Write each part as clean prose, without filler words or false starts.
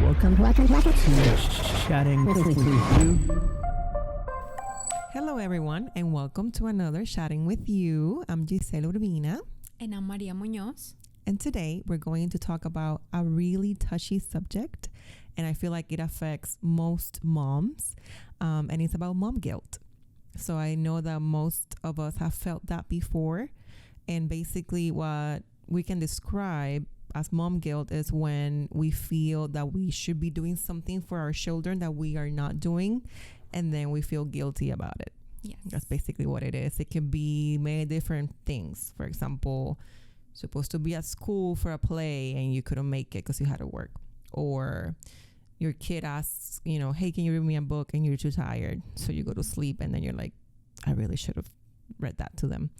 Welcome to Chatting with You. Hello, everyone, and welcome to another Chatting with You. I'm Giselle Urbina. And I'm Maria Munoz. And today we're going to talk about a really touchy subject, and I feel like it affects most moms, and it's about mom guilt. So I know that most of us have felt that before, and basically what we can describe as mom guilt is when we feel that we should be doing something for our children that we are not doing, and then we feel guilty about it. Yes. That's basically what it is. It can be many different things. For example, supposed to be at school for a play and you couldn't make it because you had to work, or your kid asks, hey, can you read me a book, and you're too tired, so you go to sleep, and then you're like, I really should have read that to them.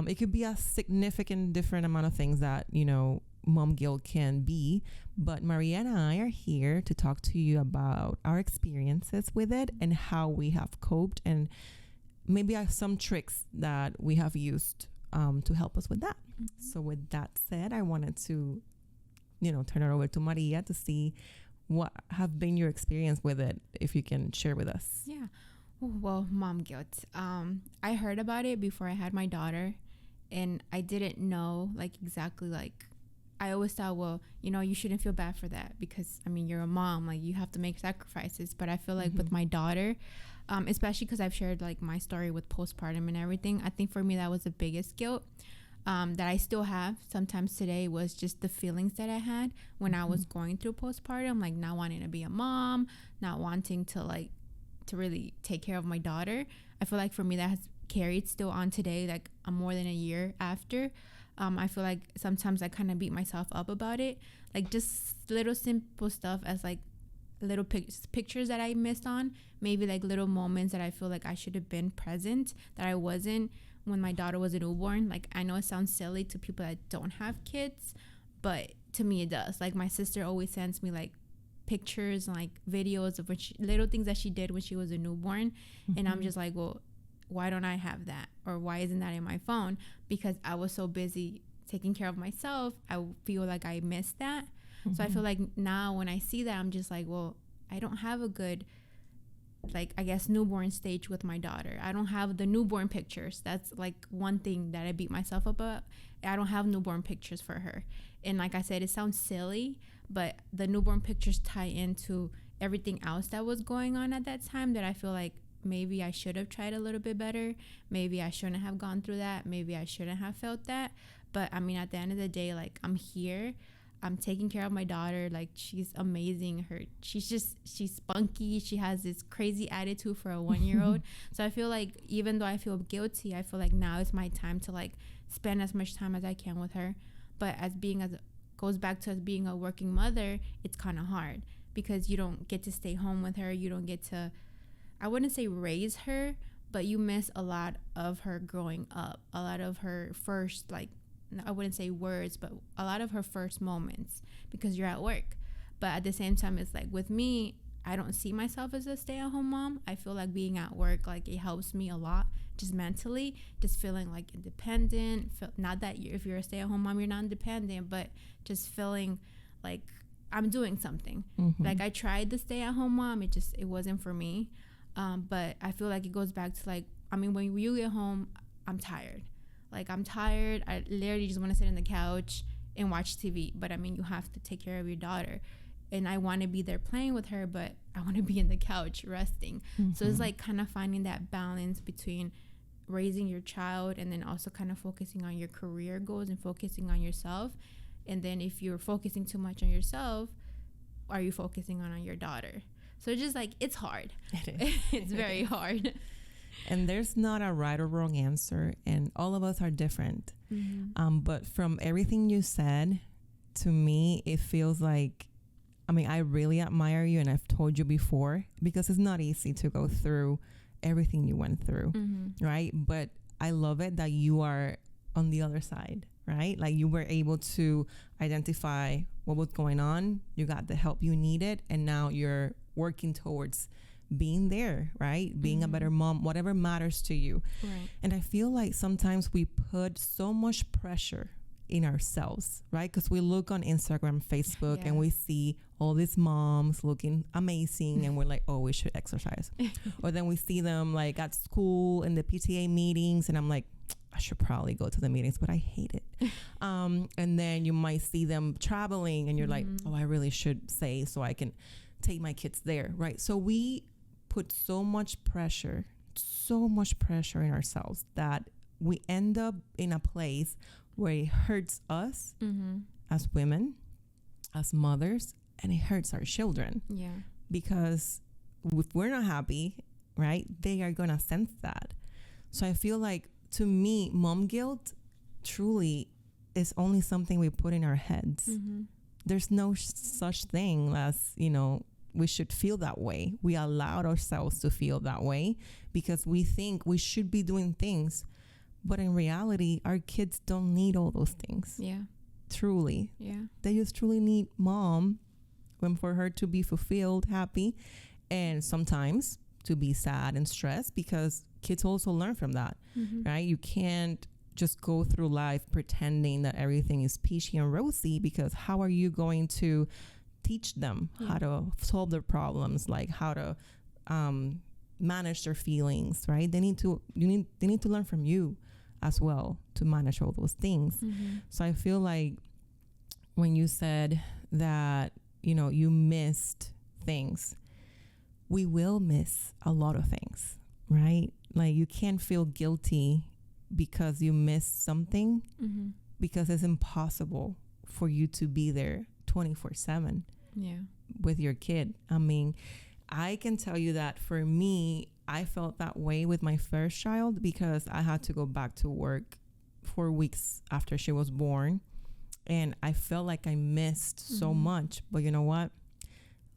It could be a significant different amount of things that mom guilt can be, but Maria and I are here to talk to you about our experiences with it and how we have coped, and maybe some tricks that we have used to help us with that. So with that said, I wanted to turn it over to Maria to see what have been your experience with it, if you can share with us. Yeah. Well, mom guilt. I heard about it before I had my daughter, and I didn't know exactly. I always thought, well, you shouldn't feel bad for that because you're a mom, you have to make sacrifices. But I feel like with my daughter, especially because I've shared my story with postpartum and everything, I think for me that was the biggest guilt that I still have sometimes today, was just the feelings that I had when I was going through postpartum, not wanting to be a mom, not wanting to really take care of my daughter. I feel like for me that has carried still on today, I'm more than a year after. I feel like sometimes I kind of beat myself up about it, just little simple stuff as little pictures that I missed on, maybe little moments that I feel like I should have been present that I wasn't when my daughter was a newborn. I know it sounds silly to people that don't have kids, but to me it does. My sister always sends me pictures and videos of little things that she did when she was a newborn, and I'm just well, why don't I have that, or why isn't that in my phone? Because I was so busy taking care of myself, I feel like I missed that. So I feel like now when I see that, I'm just well, I don't have a good I guess newborn stage with my daughter. I don't have the newborn pictures. That's one thing that I beat myself up about. I don't have newborn pictures for her, and like I said, it sounds silly, but the newborn pictures tie into everything else that was going on at that time, that I feel like maybe I should have tried a little bit better. Maybe I shouldn't have gone through that. Maybe I shouldn't have felt that. But at the end of the day, I'm here. I'm taking care of my daughter. She's amazing. She's spunky. She has this crazy attitude for a 1-year-old. So I feel even though I feel guilty, I feel now is my time to spend as much time as I can with her. But goes back to as being a working mother, it's kind of hard because you don't get to stay home with her. You don't get to, I wouldn't say raise her, but you miss a lot of her growing up, a lot of her first, I wouldn't say words, but a lot of her first moments, because you're at work. But at the same time, it's with me, I don't see myself as a stay-at-home mom. I feel being at work, it helps me a lot, just mentally, just feeling independent. Not that if you're a stay-at-home mom, you're not independent, but just feeling I'm doing something. I tried the stay-at-home mom, it wasn't for me. But I feel it goes back to when you get home, I'm tired. I'm tired. I literally just want to sit on the couch and watch TV. But you have to take care of your daughter, and I want to be there playing with her, but I want to be in the couch resting. So it's kind of finding that balance between raising your child and then also kind of focusing on your career goals and focusing on yourself. And then if you're focusing too much on yourself, are you focusing on your daughter? So it's just it's hard. It is. It's very hard. And there's not a right or wrong answer, and all of us are different. But from everything you said, to me, it feels I really admire you, and I've told you before, because it's not easy to go through everything you went through, right? But I love it that you are on the other side, right? You were able to identify what was going on, you got the help you needed, and now you're working towards being there, right? Being a better mom, whatever matters to you. Right. And I feel sometimes we put so much pressure in ourselves, right? Because we look on Instagram, Facebook, and we see all these moms looking amazing, and we're like, oh, we should exercise. Or then we see them like at school in the PTA meetings, and I'm like, I should probably go to the meetings, but I hate it. And then you might see them traveling, and you're like, oh, I really should say so I can take my kids there, right? So we put so much pressure in ourselves that we end up in a place where it hurts us as women, as mothers, and it hurts our children. Yeah. Because if we're not happy, right, they are going to sense that. So I feel like, to me, mom guilt truly is only something we put in our heads. There's no such thing as, we should feel that way. We allowed ourselves to feel that way because we think we should be doing things. But in reality, our kids don't need all those things. Yeah. Truly. Yeah. They just truly need mom for her to be fulfilled, happy, and sometimes to be sad and stressed, because kids also learn from that, right? You can't just go through life pretending that everything is peachy and rosy, because how are you going to teach them how to solve their problems, like how to manage their feelings, right? They need to learn from you as well to manage all those things. So I feel like when you said that, you missed things, we will miss a lot of things, right? Like, you can't feel guilty because you missed something, because it's impossible for you to be there 24/7 with your kid. I mean, I can tell you that for me, I felt that way with my first child because I had to go back to work 4 weeks after she was born. And I felt like I missed so much. But you know what?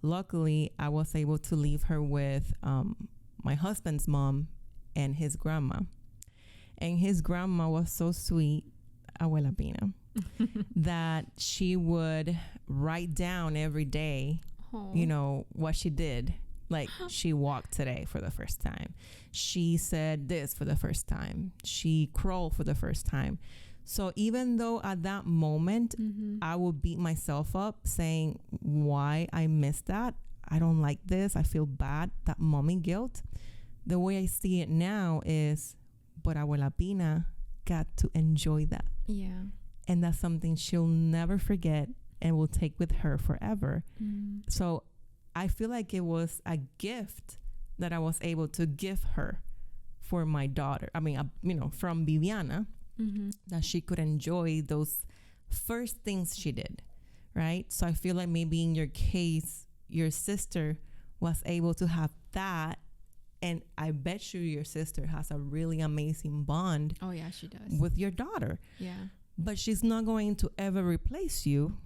Luckily, I was able to leave her with my husband's mom and his grandma. And his grandma was so sweet, Abuela Pina, that she would write down every day, what she did. Like, she walked today for the first time. She said this for the first time. She crawled for the first time. So even though at that moment, I would beat myself up saying why I missed that, I don't like this, I feel bad, that mommy guilt, the way I see it now is, but Abuela Pina got to enjoy that. Yeah. And that's something she'll never forget and will take with her forever. So I feel like it was a gift that I was able to give her for my daughter. I mean, from Viviana, that she could enjoy those first things she did, right? So I feel like maybe in your case, your sister was able to have that. And I bet your sister has a really amazing bond. Oh, yeah, she does. With your daughter. Yeah. But she's not going to ever replace you.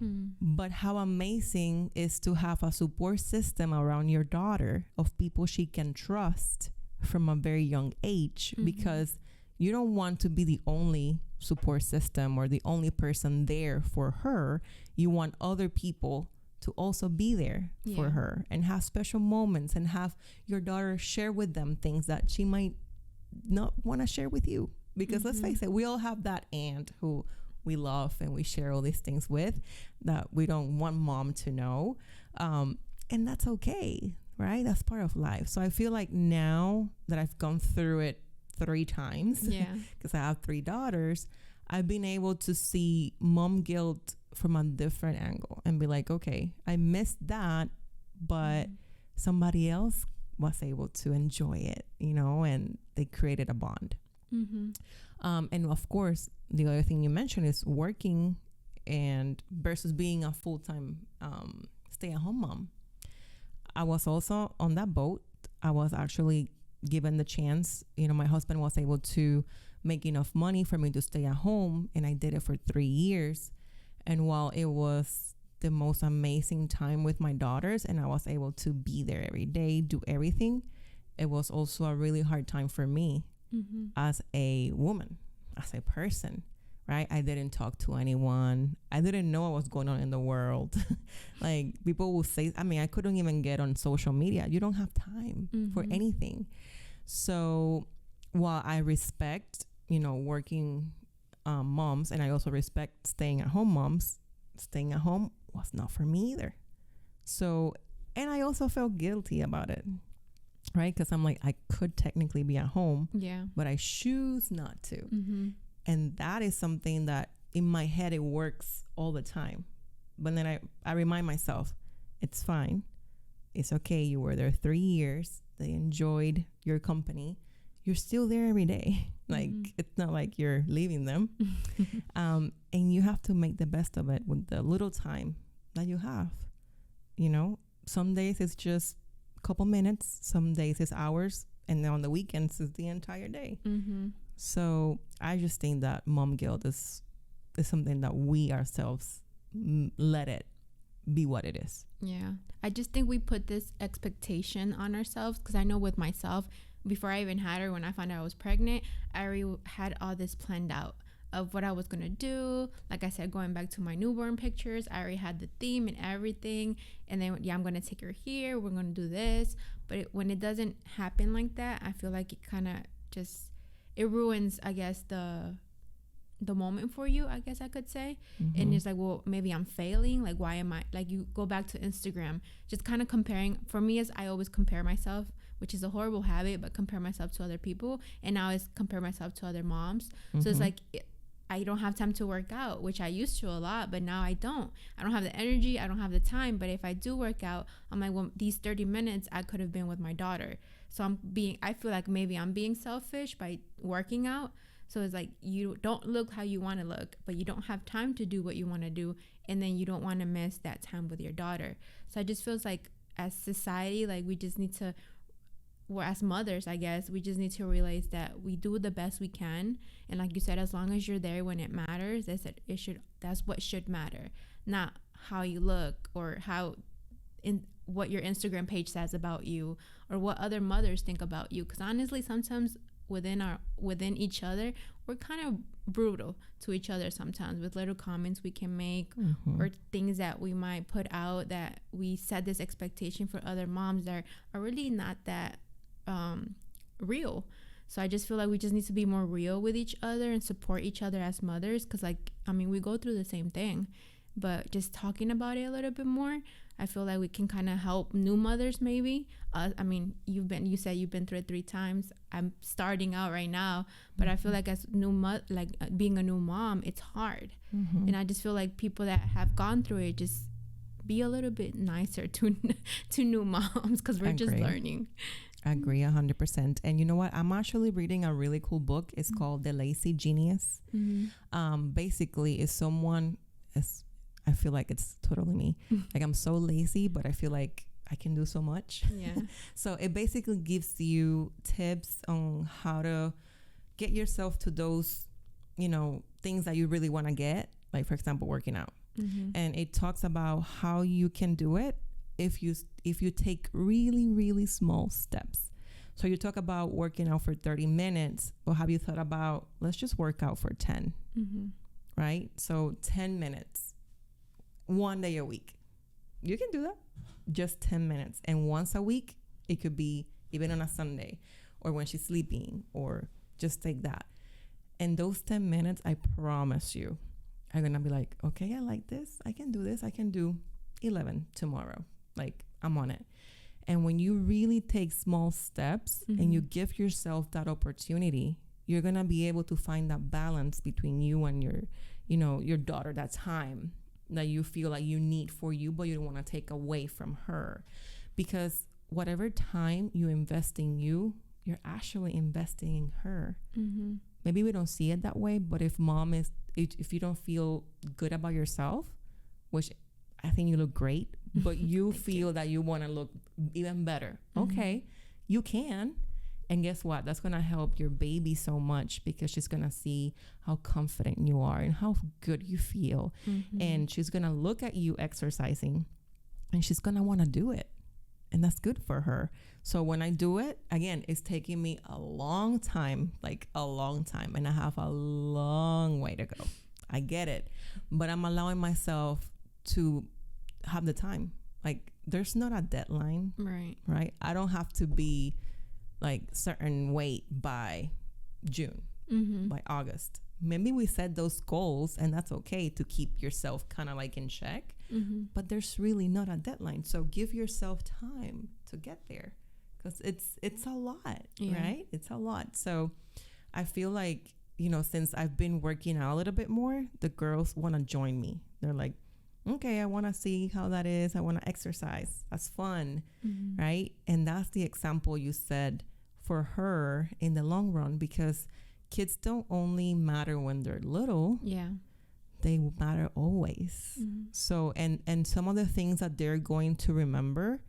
But how amazing is to have a support system around your daughter of people she can trust from a very young age, because you don't want to be the only support system or the only person there for her. You want other people to also be there for her and have special moments and have your daughter share with them things that she might not want to share with you. Because let's face it, we all have that aunt who we love and we share all these things with that we don't want mom to know. And that's okay, right? That's part of life. So I feel like now that I've gone through it 3 times, because I have 3 daughters, I've been able to see mom guilt from a different angle and be like, okay, I missed that, but somebody else was able to enjoy it, and they created a bond. And of course, the other thing you mentioned is working and versus being a full-time stay-at-home mom. I was also on that boat. I was actually given the chance, my husband was able to make enough money for me to stay at home, and I did it for 3 years. And while it was the most amazing time with my daughters and I was able to be there every day, do everything, it was also a really hard time for me as a woman, as a person, right? I didn't talk to anyone. I didn't know what was going on in the world. Like, people will say, I couldn't even get on social media. You don't have time for anything. So while I respect, working moms, and I also respect staying at home moms, staying at home was not for me either. So, and I also felt guilty about it, right? Because I'm like, I could technically be at home, Yeah. but I choose not to. Mm-hmm. And that is something that in my head, it works all the time. But then I remind myself, it's fine. It's okay. You were there 3 years. They enjoyed your company. You're still there every day. Like, it's not like you're leaving them. And you have to make the best of it with the little time that you have. You know, some days it's just a couple minutes. Some days it's hours. And then on the weekends, it's the entire day. Mm-hmm. So I just think that mom guilt is something that we ourselves let it be what it is. Yeah. I just think we put this expectation on ourselves, because I know with myself, before I even had her, when I found out I was pregnant, I already had all this planned out of what I was going to do. Like I said, going back to my newborn pictures, I already had the theme and everything. And then, yeah, I'm going to take her here. We're going to do this. But when it doesn't happen like that, I feel like it kind of just, it ruins, I guess, the moment for you, I guess I could say. And it's like, well, maybe I'm failing. Like, why am I, like, you go back to Instagram, just kind of comparing. For me, is I always compare myself, which is a horrible habit, but compare myself to other people. And now it's compare myself to other moms. So it's like, I don't have time to work out, which I used to a lot, but now I don't have the energy. I don't have the time. But if I do work out, I'm like, well, these 30 minutes I could have been with my daughter. So I feel like maybe I'm being selfish by working out. So it's like, you don't look how you want to look, but you don't have time to do what you want to do. And then you don't want to miss that time with your daughter. So I just feels like as society, like we just need to, well, as mothers, I guess, we just need to realize that we do the best we can. And like you said, as long as you're there when it matters, that's what should matter. Not how you look or what your Instagram page says about you or what other mothers think about you. Because honestly, sometimes within each other, we're kind of brutal to each other sometimes with little comments we can make or things that we might put out, that we set this expectation for other moms that are really not that real. So I just feel like we just need to be more real with each other and support each other as mothers, because like, I mean, we go through the same thing, but just talking about it a little bit more, I feel like we can kind of help new mothers maybe. I mean, you said you've been through it 3 times. I'm starting out right now, but I feel like as being a new mom, it's hard. And I just feel like people that have gone through it, just be a little bit nicer to new moms, because we're just learning. I agree 100%. And you know what? I'm actually reading a really cool book. It's called The Lazy Genius. Basically, I feel like it's totally me. Like, I'm so lazy, but I feel like I can do so much. Yeah. So it basically gives you tips on how to get yourself to those, things that you really want to get. Like, for example, working out. And it talks about how you can do it if you take really, really small steps. So you talk about working out for 30 minutes. Well, have you thought about, let's just work out for 10, right? So 10 minutes. 1 day a week. You can do that. Just 10 minutes. And once a week, it could be even on a Sunday or when she's sleeping, or just take that. And those 10 minutes, I promise you, I'm going to be like, okay, I like this. I can do this. I can do 11 tomorrow. Like, I'm on it. And when you really take small steps and you give yourself that opportunity, you're going to be able to find that balance between you and your daughter, that time that you feel like you need for you, but you don't want to take away from her. Because whatever time you invest in you, you're actually investing in her. Maybe we don't see it that way, but if you don't feel good about yourself, which I think you look great, but you feel that you want to look even better, okay, you can. And guess what? That's going to help your baby so much, because she's going to see how confident you are and how good you feel. And she's going to look at you exercising and she's going to want to do it. And that's good for her. So when I do it, again, it's taking me a long time, and I have a long way to go. I get it. But I'm allowing myself to have the time. Like, there's not a deadline. Right? I don't have to be like certain weight by June, by August. Maybe we set those goals, and that's okay to keep yourself kind of like in check. but there's really not a deadline. So give yourself time to get there, because it's a lot, right? It's a lot. So I feel like, you know, since I've been working out a little bit more, the girls want to join me. They're like, okay, I want to see how that is. I want to exercise. That's fun, right? And that's the example you said for her in the long run, because kids don't only matter when they're little. Yeah. They matter always. So, and some of the things that they're going to remember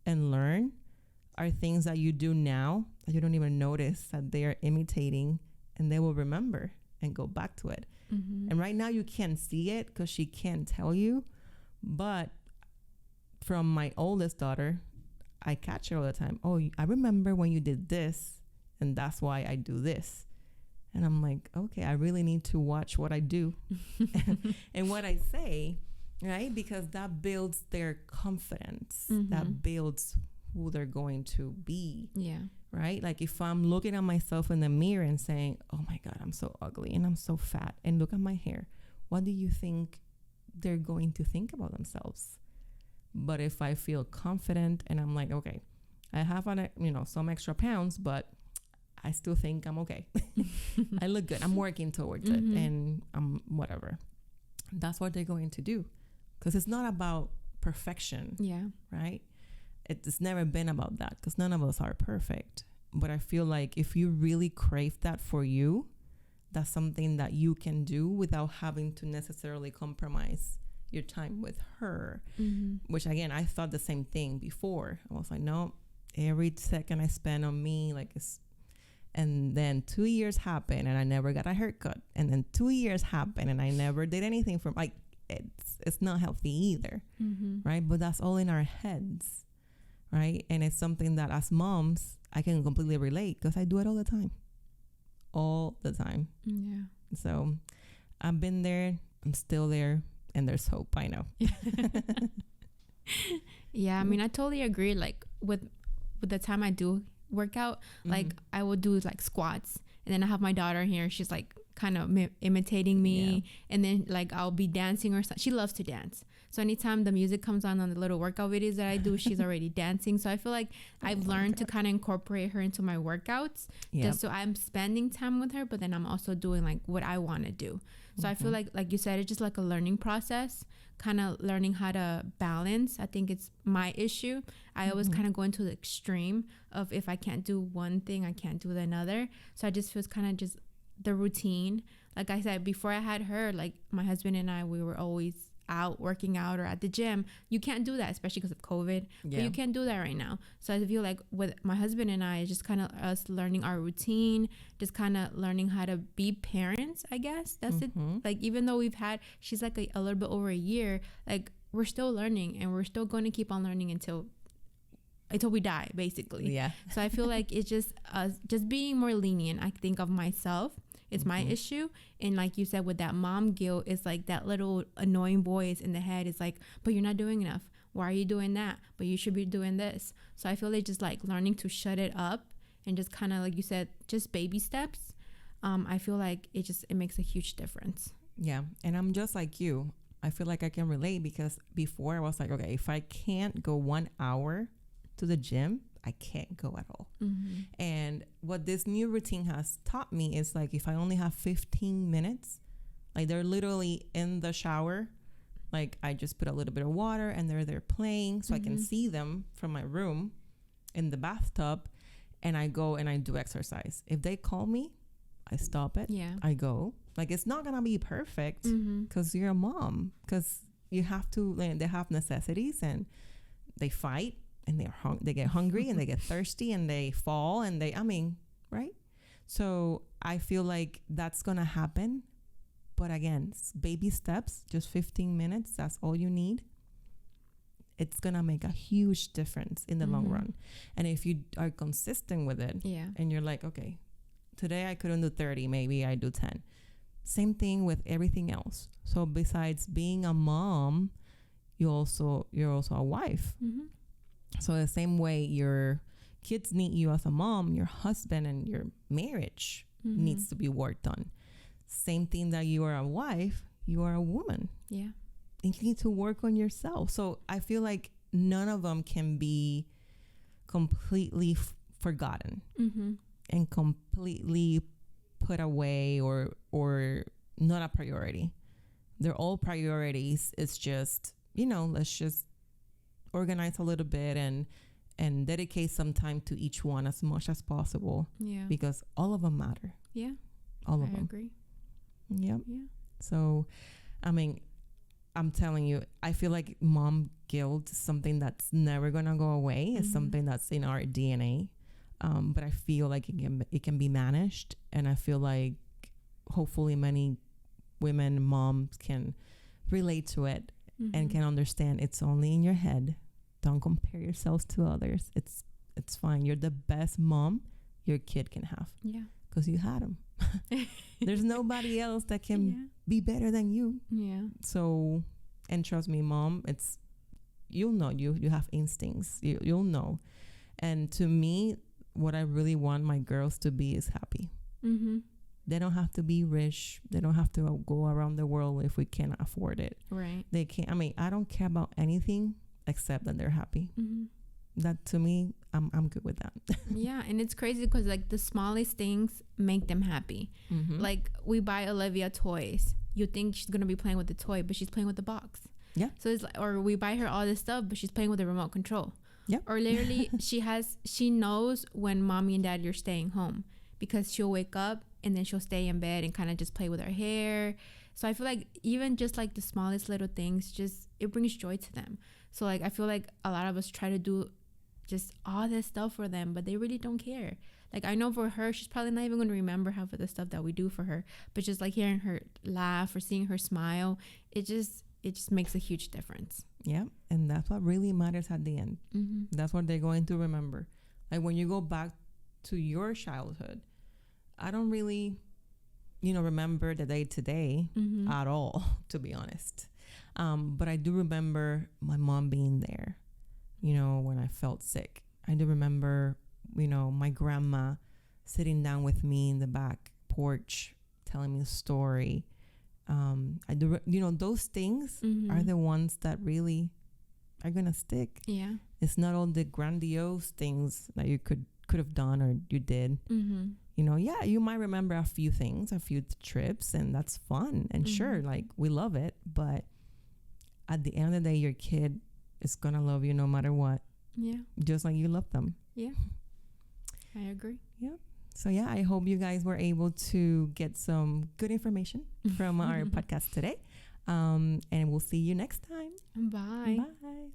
and learn are things that you do now that you don't even notice that they are imitating, and they will remember and go back to it. And right now you can't see it because she can't tell you, but from my oldest daughter, I catch her all the time. Oh, I remember when you did this, and that's why I do this. And I'm like, okay, I really need to watch what I do and what I say, right? Because that builds their confidence. That builds who they're going to be. Yeah. Right? Like if I'm looking at myself in the mirror and saying, oh my God, I'm so ugly and I'm so fat, and look at my hair, what do you think they're going to think about themselves? But if I feel confident and I'm like, okay, I have some extra pounds, but I still think I'm okay. I look good. I'm working towards it, and whatever. That's what they're going to do, because it's not about perfection. Yeah. Right? It's never been about that, because none of us are perfect. But I feel like if you really crave that for you, that's something that you can do without having to necessarily compromise your time with her. Which again, I thought the same thing before. I was like, no, every second I spend on me, like it's. And then 2 years happened and I never got a haircut. And then 2 years happened and I never did anything for, like, it's not healthy either. Right? But that's all in our heads. Right? And it's something that as moms, I can completely relate, because I do it all the time. All the time. Yeah. So I've been there. I'm still there. And there's hope. I know. Yeah. I mean, I totally agree. Like with the time I do workout, like I will do like squats, and then I have my daughter here, she's like kind of imitating me, and then like I'll be dancing or something. She loves to dance, so anytime the music comes on the little workout videos that I do, she's already dancing. So I feel like I've learned to kind of incorporate her into my workouts, just so I'm spending time with her, but then I'm also doing like what I want to do. So I feel like you said, it's just like a learning process, kind of learning how to balance. I think it's my issue. I always kind of go into the extreme of, if I can't do one thing, I can't do another. So I just feel it's kind of just the routine. Like I said, before I had her, like my husband and I, we were always out working out or at the gym. You can't do that, especially because of COVID. But you can't do that right now. So I feel like with my husband and I, it's just kind of us learning our routine, just kind of learning how to be parents, I guess. That's it. Like even though she's like a little bit over a year, like we're still learning, and we're still going to keep on learning until we die, basically. Yeah. So I feel like it's just us just being more lenient. I think of myself. It's my issue. And like you said, with that mom guilt, it's like that little annoying voice in the head is like, but you're not doing enough. Why are you doing that? But you should be doing this. So I feel like just like learning to shut it up and just kind of, like you said, just baby steps. I feel like it makes a huge difference. Yeah. And I'm just like you. I feel like I can relate, because before I was like, okay, if I can't go 1 hour to the gym, I can't go at all. And what this new routine has taught me is, like, if I only have 15 minutes, like they're literally in the shower, like I just put a little bit of water and they're there playing, so I can see them from my room in the bathtub, and I go and I do exercise. If they call me, I stop it. Yeah. I go. Like, it's not gonna be perfect because you're a mom, because you have to, like, they have necessities and they fight. And they get hungry and they get thirsty and they fall and right? So I feel like that's going to happen. But again, baby steps, just 15 minutes. That's all you need. It's going to make a huge difference in the long run. And if you are consistent with it, and you're like, okay, today I couldn't do 30, maybe I do 10. Same thing with everything else. So besides being a mom, you're also a wife. So the same way your kids need you as a mom, your husband and your marriage needs to be worked on. Same thing that you are a wife, you are a woman. Yeah. you need to work on yourself. So I feel like none of them can be completely forgotten and completely put away or not a priority. They're all priorities. It's just, let's just organize a little bit and dedicate some time to each one as much as possible. Yeah. Because all of them matter. Yeah. All of them. I agree. Yep. Yeah. So, I mean, I'm telling you, I feel like mom guilt is something that's never gonna go away. It's something that's in our DNA. But I feel like it can be managed, and I feel like hopefully many women, moms can relate to it and can understand it's only in your head. Don't compare yourselves to others. It's fine. You're the best mom your kid can have. Yeah. Because you had them. There's nobody else that can be better than you. Yeah. So, and trust me, mom, you'll know. You have instincts. You'll know. And to me, what I really want my girls to be is happy. They don't have to be rich. They don't have to go around the world if we can't afford it. Right. They can't. I mean, I don't care about anything except that they're happy. That, to me, I'm good with that. Yeah, and it's crazy because like the smallest things make them happy. Like we buy Olivia toys. You think she's gonna be playing with the toy, but she's playing with the box. Yeah. So it's like, or we buy her all this stuff, but she's playing with the remote control. Yeah. Or literally, she knows when mommy and daddy are staying home because she'll wake up and then she'll stay in bed and kind of just play with her hair. So I feel like even just like the smallest little things, it brings joy to them. So like I feel like a lot of us try to do just all this stuff for them, but they really don't care. Like I know for her, she's probably not even going to remember half of the stuff that we do for her, but just like hearing her laugh or seeing her smile, it just makes a huge difference. Yeah. And that's what really matters at the end. That's what they're going to remember. Like when you go back to your childhood, I don't really, remember the day to day at all, to be honest. But I do remember my mom being there, when I felt sick. I do remember, my grandma sitting down with me in the back porch, telling me a story. I do, those things are the ones that really are going to stick. Yeah. It's not all the grandiose things that you could have done or you did. Yeah, you might remember a few things, a few trips, and that's fun. And sure, like we love it. But at the end of the day, your kid is going to love you no matter what. Yeah. Just like you love them. Yeah. I agree. Yeah. So yeah, I hope you guys were able to get some good information from our podcast today. And we'll see you next time. Bye. Bye.